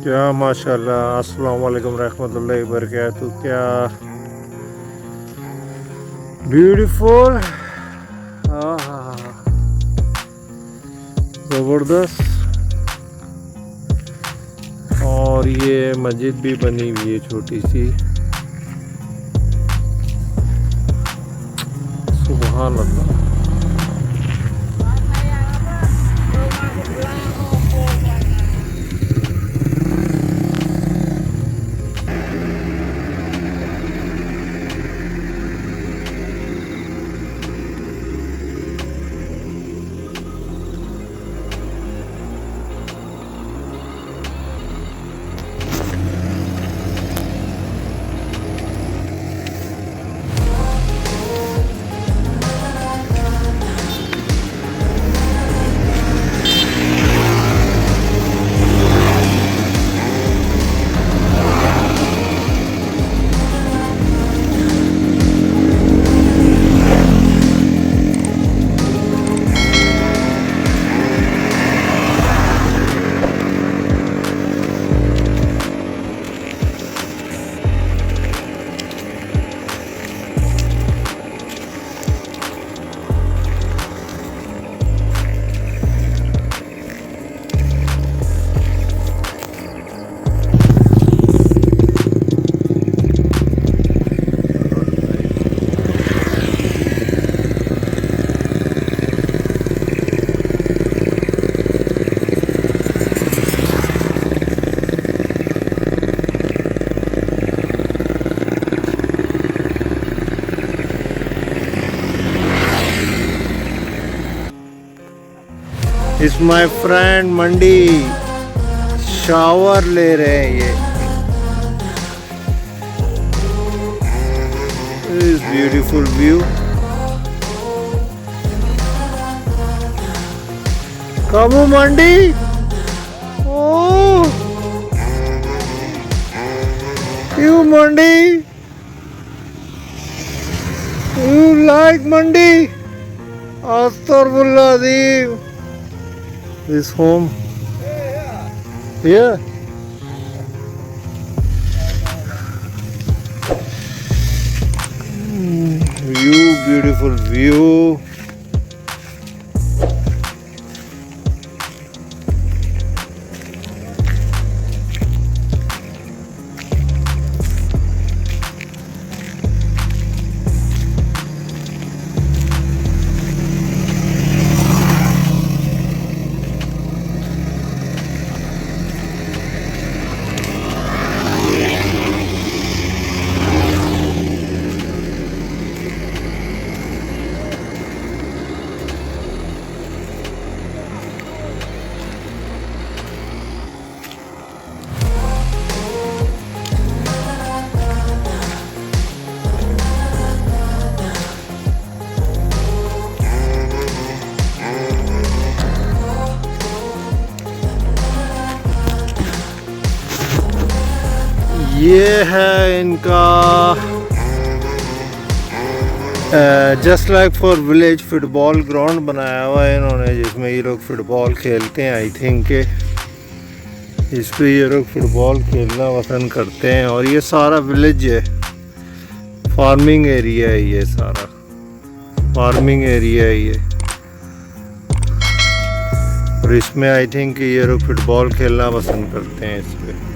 क्या माशाल्लाह, अस्सलाम वालेकुम रहमतुल्लाहि वबरकातुहू। क्या ब्यूटीफुल, ज़बरदस्त। और ये मस्जिद भी बनी हुई है छोटी सी, सुभान अल्लाह। Is my friend Mandi shower ले रहे हैं ये। इस ब्यूटीफुल व्यू। कामू मंडी, ओह यू मंडी, यू लाइक मंडी। अस्तगफुरुल्लाह। This home, yeah. View, beautiful view. ये है इनका just like for village football ground बनाया हुआ है इन्होंने, जिसमें ये लोग फुटबॉल खेलते हैं। आई थिंक के इस पे ये लोग फुटबॉल खेलना पसंद करते हैं। और ये सारा विलेज है, फार्मिंग एरिया है, ये सारा फार्मिंग एरिया है ये। और इसमें आई थिंक ये लोग फुटबॉल खेलना पसंद करते हैं इस पे।